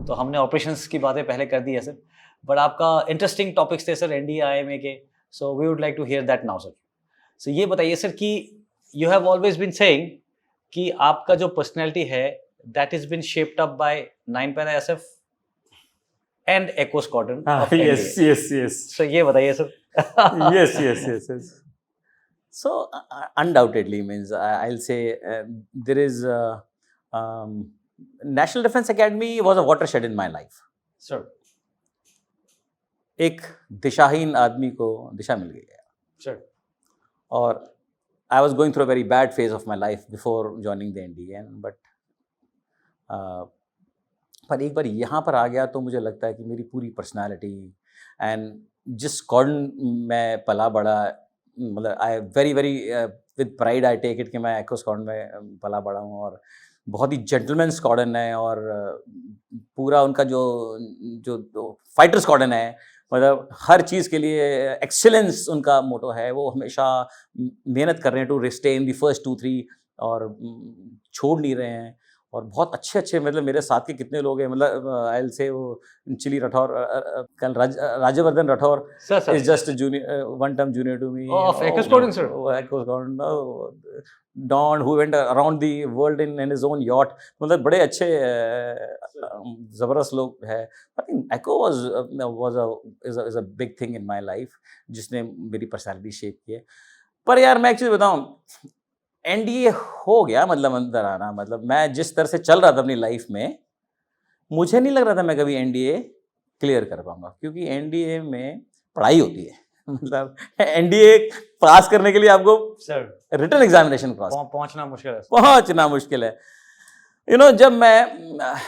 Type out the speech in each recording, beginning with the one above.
तो हमने ऑपरेशंस की बातें पहले कर दी है सर, बट आपका इंटरेस्टिंग टॉपिक्स थे सर एनडीए आईएमए के, so we would like to hear that now sir. So ये बताइए सर कि you have always been saying कि आपका जो पर्सनैलिटी है that is been shaped up by 9 para SF and echo squadron of NDA. yes. So ये बताइए sir. yes. So undoubtedly means I'll say there is National Defense Academy was a watershed in my life. Sir एक दिशाहीन आदमी को दिशा मिल गई है sir और I was going through a very bad phase of my life before joining the NDA, but पर एक बार यहाँ पर आ गया तो मुझे लगता है कि मेरी पूरी पर्सनालिटी एंड जिस स्क्वाड्रन में पला बड़ा, मतलब I very with pride I take it कि मैं एको स्क्वाड्रन में पला बड़ा हूँ और बहुत ही जेंटलमैन स्क्वाड्रन है और पूरा उनका जो फाइटर स्क्वाड्रन है, मतलब हर चीज़ के लिए एक्सीलेंस उनका मोटो है। वो हमेशा मेहनत कर रहे हैं to stay in the first 2-3 और छोड़ नहीं रहे हैं। और बहुत अच्छे मतलब मेरे साथ के कितने लोग हैं, मतलब आई विल से वो चिली राठौर, कल Rajyavardhan Rathore is just junior, 1 term junior to me of Echo Squadron, sir. Echo Squadron, Don who went around the world in his own yacht, मतलब बड़े अच्छे ज़बरदस्त लोग हैं। I think Echo is a big thing in my life जिसने मेरी personality shape की है। पर यार मैं एक चीज़ बताऊँ, एनडीए हो गया मतलब अंदर आना, मतलब मैं जिस तरह से चल रहा था अपनी लाइफ में, मुझे नहीं लग रहा था मैं कभी एनडीए क्लियर कर पाऊंगा, क्योंकि एनडीए में पढ़ाई होती है। मतलब एनडीए पास करने के लिए आपको सर रिटन एग्जामिनेशन क्रॉस पहुंचना मुश्किल है, पहुंचना मुश्किल है। यू नो जब मैं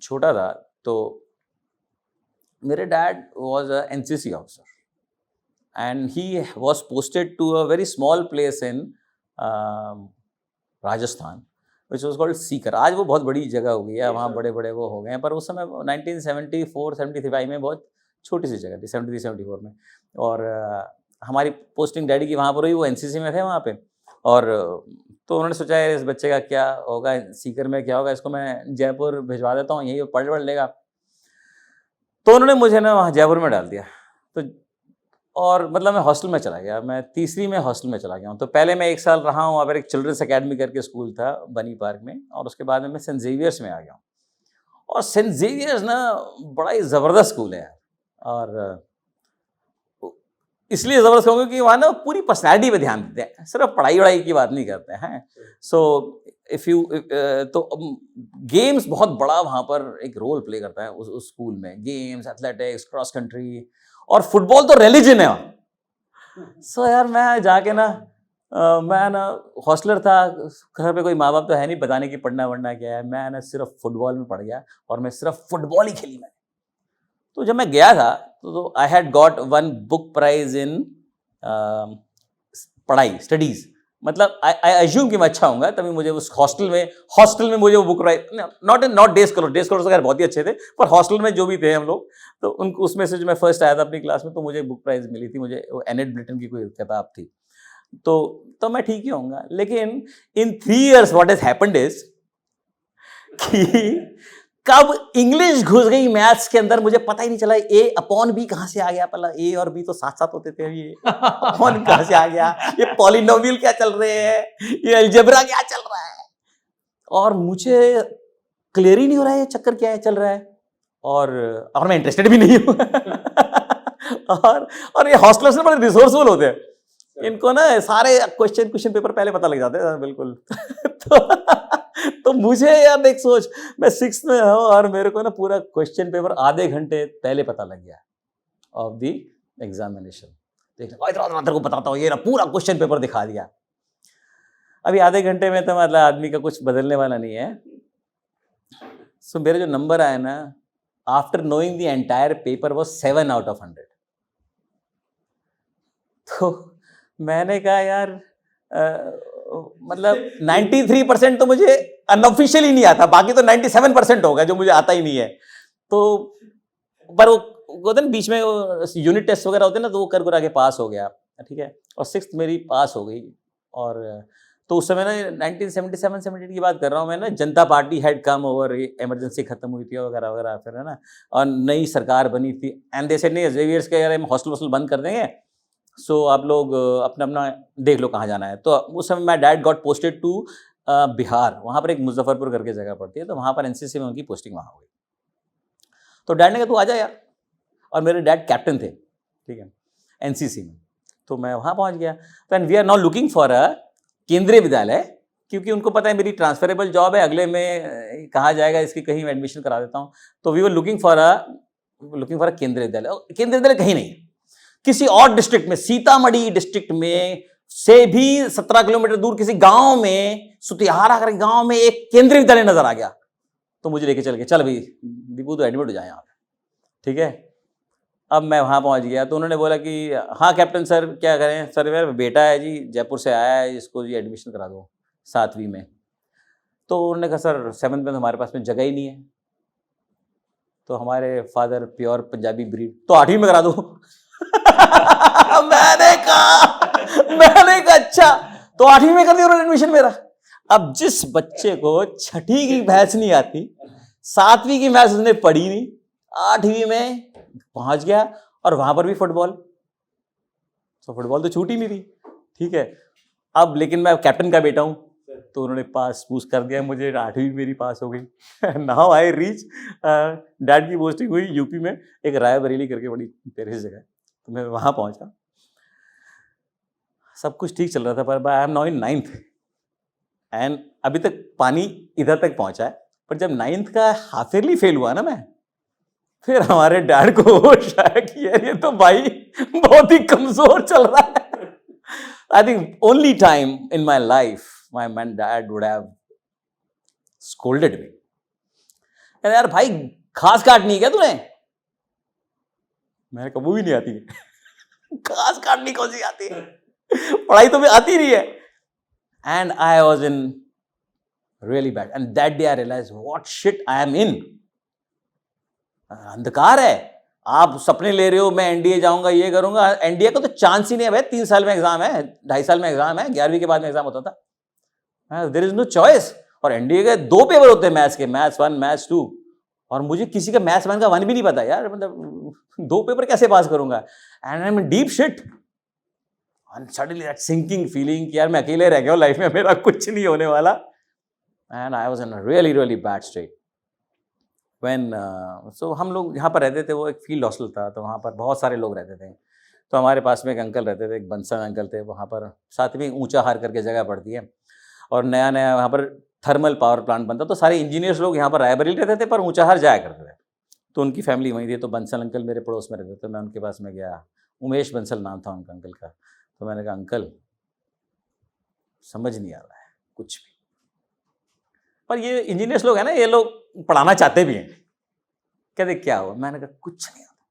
छोटा था तो मेरे dad was a NCC officer and he was posted to a very small place in Rajasthan which was called Sikar. आज वो बहुत बड़ी जगह हो गई है, वहाँ बड़े बड़े वो हो गए हैं, पर उस समय 1974-75 में बहुत छोटी सी जगह थी, 73-74 में। और हमारी पोस्टिंग डैडी की वहाँ पर हुई, वो एनसीसी में थे वहाँ पे। और तो उन्होंने सोचा है इस बच्चे का क्या होगा, सीकर में क्या होगा, इसको मैं जयपुर भिजवा देता हूँ, यही पढ़ लेगा। तो उन्होंने मुझे ना वहाँ जयपुर में डाल दिया। तो और मतलब मैं हॉस्टल में चला गया, मैं तीसरी में हॉस्टल में चला गया हूँ। तो पहले मैं 1 साल रहा हूँ, वहाँ पर एक चिल्ड्रंस अकेडमी करके स्कूल था बनी पार्क में, और उसके बाद में मैं सेंट जेवियर्स में आ गया हूँ। और सेंट जेवियर्स ना बड़ा ही ज़बरदस्त स्कूल है यार, और इसलिए ज़बरदस्त कहूँगा कि वहाँ ना पूरी पर्सनैलिटी पे ध्यान देते हैं, सिर्फ पढ़ाई वढ़ाई की बात नहीं करते हैं। सो इफ़ यू तो गेम्स बहुत बड़ा वहाँ पर एक रोल प्ले करता है उस स्कूल में, गेम्स, एथलेटिक्स, क्रॉस कंट्री, और फुटबॉल तो रिलीजन है। सो यार मैं जाके ना मैं ना हॉस्टलर था, घर पे कोई माँ बाप तो है नहीं बताने की पढ़ना वढ़ना क्या है, मैं ना सिर्फ फुटबॉल में पढ़ गया और मैं सिर्फ फुटबॉल ही खेली मैंने। तो जब मैं गया था तो I had got 1 book prize in पढ़ाई स्टडीज़, मतलब आई अज्यूम कि मैं अच्छा होऊंगा, तभी मुझे उस हॉस्टल में मुझे वो book prize, not day scholar तो खैर बहुत ही अच्छे थे, पर हॉस्टल में जो भी थे हम लोग, तो उनको उसमें से जो मैं फर्स्ट आया था अपनी क्लास में, तो मुझे बुक प्राइज मिली थी, मुझे वो एनेट ब्लिटन की कोई किताब थी। तो मैं ठीक ही होऊंगा। लेकिन इन 3 years what has happened is कि कब इंग्लिश घुस गई मैथ्स के अंदर मुझे पता ही नहीं चला। ए अपॉन बी कहाँ से आ गया, पहला ए और बी तो साथ साथ होते थे, ये अपॉन कहाँ से आ गया, ये पॉलिनोमियल क्या चल रहे हैं, ये अलजेब्रा क्या चल रहा है, और मुझे क्लियर ही नहीं हो रहा है ये चक्कर क्या है चल रहा है, और मैं इंटरेस्टेड भी नहीं हूँ। और ये हॉस्टलर्स में बड़े रिसोर्सफुल होते हैं, इनको ना सारे क्वेश्चन पेपर पहले पता लग जाते हैं बिल्कुल। तो मुझे यार एक सोच, मैं 6th में हूँ और मेरे को ना पूरा क्वेश्चन पेपर आधे घंटे पहले पता लग गया ऑफ द एग्जामिनेशन। देख को बताता हूँ, ये ना पूरा क्वेश्चन पेपर दिखा दिया। अभी आधे घंटे में तो मतलब आदमी का कुछ बदलने वाला नहीं है। सो मेरे जो नंबर आए ना, after knowing the entire paper was 7 out of 100। तो मैंने कहा यार मतलब 93% तो मुझे अनऑफिशियल ही नहीं आता, बाकी तो 97% होगा जो मुझे आता ही नहीं है। तो पर वो बीच में यूनिट टेस्ट वगैरह होते हैं ना, तो वो कर के पास हो गया, ठीक है, और 6th मेरी पास हो गई। और तो उस समय ना 1977-78 की बात कर रहा हूँ मैं ना, जनता party had come over, emergency खत्म हुई थी वगैरह वगैरह, फिर है ना, और नई सरकार बनी थी। एंड दे सेड नहीं जेवियर्स के यार हम हॉस्टल वॉस्टल बंद कर देंगे, सो आप लोग अपना अपना देख लो कहाँ जाना है। तो उस समय my dad got posted to Bihar, वहाँ पर एक मुजफ्फरपुर करके जगह पड़ती है, तो वहाँ पर एनसीसी में उनकी पोस्टिंग वहाँ हो गई। तो डैड ने कहा तू आ जा यार, और मेरे डैड कैप्टन थे, ठीक है, एनसीसी में। तो मैं वहाँ पहुँच गया। तो and we are now looking for a Kendriya Vidyalaya, क्योंकि उनको पता है मेरी ट्रांसफरेबल जॉब है, अगले में कहाँ जाएगा इसकी, कहीं मैं एडमिशन करा देता हूँ। तो we were looking for a Kendriya Vidyalaya. केंद्रीय विद्यालय कहीं नहीं, किसी और डिस्ट्रिक्ट में, सीतामढ़ी डिस्ट्रिक्ट में से भी 17 किलोमीटर दूर किसी गांव में, सुतिहारा कर गांव में एक केंद्रीय विद्यालय नजर आ गया। तो मुझे लेके चल गए, चल भाई दीपू तो एडमिट हो जाए यहाँ, ठीक है। अब मैं वहाँ पहुँच गया, तो उन्होंने बोला कि हाँ कैप्टन सर क्या करें। सर मेरा बेटा है जी, जयपुर से आया है, इसको जी एडमिशन करा दो 7वीं में। तो उन्होंने कहा सर 7th में तो हमारे पास में जगह ही नहीं है। तो हमारे फादर प्योर पंजाबी ब्रीड, तो 8वीं में करा दो। मैंने कहा अच्छा, तो 8वीं में कर दिया उन्होंने एडमिशन मेरा। अब जिस बच्चे को 6ठी की मैथ्स नहीं आती, 7वीं की मैथ्स उसने पढ़ी नहीं, 8वीं में पहुंच गया, और वहां पर भी फुटबॉल, तो फुटबॉल तो छूट ही नहीं रही, ठीक है। अब लेकिन मैं कैप्टन का बेटा हूं, तो उन्होंने पास पूछ कर दिया मुझे, 8वीं मेरी पास हो गई। नाउ आई रीच, डैड की पोस्टिंग हुई यूपी में, एक रायबरेली करके बड़ी प्यारी जगह, तो मैं वहां पहुंचा। सब कुछ ठीक चल रहा था, पर I am now in 9th, and अभी तक पानी इधर तक पहुंचा है। पर जब 9th का हाफ ईयरली फेल हुआ ना मैं, फिर हमारे डैड को होश आया कि यार ये तो भाई बहुत ही कमजोर चल रहा है। I think only time in my life my man dad would have scolded मी, यार भाई घास काटनी है क्या तूने? मैंने कहा वो भी नहीं आती है। घास काटनी कौन सी आती है, पढ़ाई तो भी आती नहीं है। And I was in really bad, and that day I realise what shit I am in. अंधकार है, आप सपने ले रहे हो मैं एनडीए जाऊंगा, ये करूंगा, एनडीए का तो चांस ही नहीं है भाई। 3 साल में एग्जाम है, 2.5 साल में एग्जाम है, 11वीं के बाद में एग्जाम होता था, देयर इज नो चॉइस। और एनडीए के 2 पेपर होते हैं मैथ्स के, मैथ्स 1 मैथ्स 2, और मुझे किसी का मैथ्स 1 का 1 भी नहीं पता यार, मतलब 2 पेपर कैसे पास करूंगा। And I am in deep shit, and suddenly that sinking feeling कि यार मैं अकेले रह गया हूं लाइफ में, मेरा कुछ नहीं होने वाला। And I was in really really bad state when so हम लोग जहाँ पर रहते थे वो एक फील्ड हॉस्टल था, तो वहाँ पर बहुत सारे लोग रहते थे। तो हमारे पास में एक अंकल रहते थे, एक बंसल अंकल थे, वहाँ पर साथ में ऊंचा हार करके जगह पड़ती है, और नया नया वहाँ पर थर्मल पावर प्लांट बनता, तो सारे इंजीनियर्स लोग यहाँ पर रायबरेली रहते थे, पर ऊंचा हार जाया करते थे। तो उनकी फैमिली वहीं थी, तो बंसल अंकल मेरे पड़ोस में रहते थे, मैं उनके पास में गया, उमेश बंसल नाम था उनका अंकल का। तो मैंने कहा अंकल समझ नहीं आ रहा है कुछ भी, पर ये इंजीनियर्स लोग हैं ना, ये लोग पढ़ाना चाहते भी हैं। कहते क्या हुआ? मैंने कहा कुछ नहीं आता।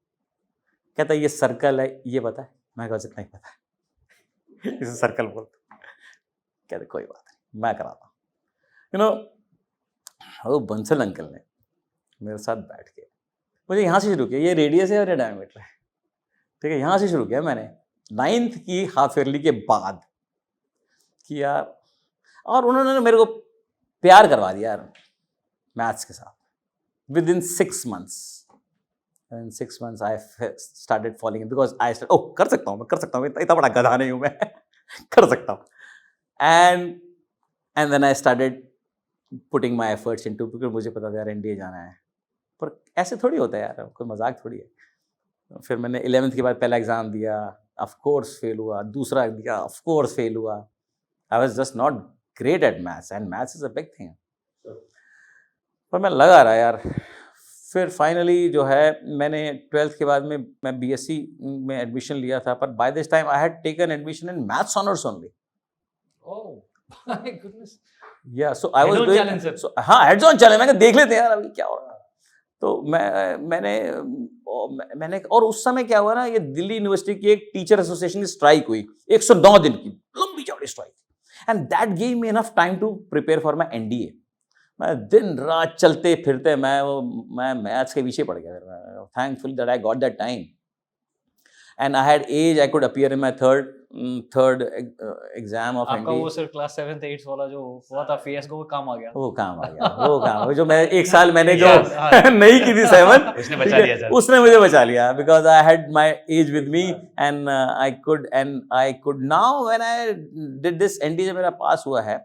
कहता ये सर्कल है, ये पता है? मैं कहा जितना ही पता है इसे सर्कल बोलते। कहते कोई बात नहीं मैं कराता हूँ। यू नो वो बंसल अंकल ने मेरे साथ बैठ के मुझे यहाँ से शुरू किया, ये रेडियस है और ये डायमीटर है, ठीक है, यहाँ से शुरू किया मैंने 9th की हाफ ईयरली के बाद किया, और उन्होंने मेरे को प्यार करवा दिया यार मैथ्स के साथ। Within 6 months, in 6 months I started falling in, because I said, oh कर सकता हूँ मैं, कर सकता हूँ, इतना बड़ा गधा नहीं हूँ मैं, कर सकता हूँ। And then I started putting my efforts into, because मुझे पता था यार एनडीए जाना है, पर ऐसे थोड़ी होता है यार, कोई मजाक थोड़ी है। फिर मैंने 11th के बाद पहला एग्जाम दिया, ऑफ कोर्स फेल हुआ, दूसरा दिया, ऑफ कोर्स फेल हुआ। I was just not great at maths, and maths is a big thing. पर मैं लगा रहा यार। फिर फाइनली जो है मैंने 12th के बाद में मैं बीएससी में एडमिशन लिया था, पर by this time I had taken admission in maths honours only. Oh my goodness, yeah so I was doing, सो हां हेड्स ऑन चैलेंज, मैंने देख लेते हैं यार अभी क्या हो रहा है। तो मैंने और उस समय क्या हुआ ना, ये दिल्ली यूनिवर्सिटी की एक टीचर एसोसिएशन की स्ट्राइक हुई 109 दिन की, लंबी चौड़ी strike, and that give me enough time to prepare for my NDA. मैं दिन रात चलते फिरते मैं मैथ्स के पीछे पड़ गया। Thankful that I got that time. and I had age. I could appear in my third exam of आपका NDA. वो सर क्लास 7th 8th वाला जो हुआ था फेस को काम आ गया। वो काम आ गया, वो काम जो मैं एक साल मैंने जो Yes, हाँ। नहीं की थी 7, उसने बचा लिया सर। उसने मुझे बचा लिया because I had my age with me and I could now when I did this NDA जब मेरा पास हुआ है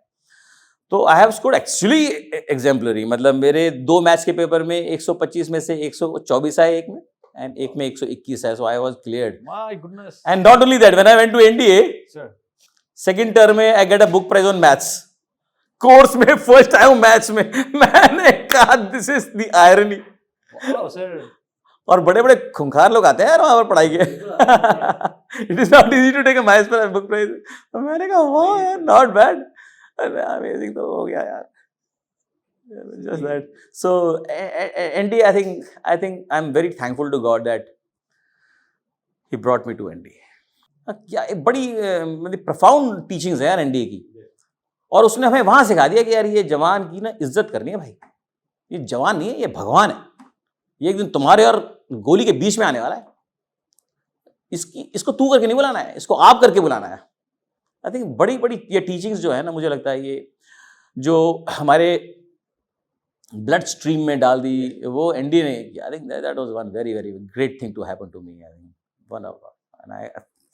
तो I have scored actually exemplary. मतलब मेरे 2 मैथ्स के पेपर में 125 में से 124 आए एक में, एंड एक में 121 है, so I was cleared. My goodness. And not only that, when I went to NDA sir second term में I get a book prize on maths course में, फर्स्ट टाइम मैथ्स में। मैंने कहा this is the irony. Wow sir. और बड़े बड़े खूंखार लोग आते हैं यार वहां पर पढ़ाई के। It is not easy to take a maths पर बुक प्राइज। मैंने कहा वाह यार, नॉट बैड, अमेजिंग तो हो गया यार। Just that. So NDA, I think I'm very thankful to God that He brought me to NDA. क्या एक बड़ी मतलब profound teachings है यार NDA की, और उसने हमें वहां सिखा दिया कि यार ये जवान की ना इज्जत करनी है भाई। ये जवान नहीं है, ये भगवान है। ये एक दिन तुम्हारे और गोली के बीच में आने वाला है। इसको तू करके नहीं बुलाना है, इसको आप करके बुलाना है। आई थिंक बड़ी बड़ी ये टीचिंग्स जो है ना, मुझे लगता है ये जो हमारे ब्लड स्ट्रीम में डाल दी वो एनडीए ने किया। I think that was one very very great thing to happen to me. I think one of, and I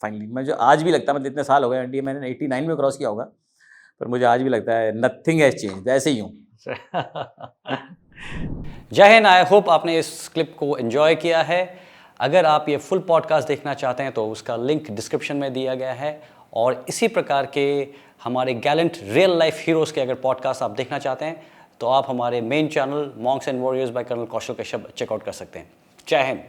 finally, मुझे आज भी लगता है, मतलब इतने साल हो गए एनडीए, मैंने 89 में क्रॉस किया होगा, पर मुझे आज भी लगता है नथिंग हैज चेंज्ड, ऐसे ही हूँ। जय हिंद। आई होप आपने इस क्लिप को एंजॉय किया है। अगर आप ये फुल पॉडकास्ट देखना चाहते हैं तो उसका लिंक डिस्क्रिप्शन में दिया गया है, और इसी प्रकार के हमारे गैलेंट रियल लाइफ हीरोज़ के अगर पॉडकास्ट आप देखना चाहते हैं तो आप हमारे main channel Monks and Warriors by Colonel Kaushal Kashyap check out कर सकते हैं। जय हिंद।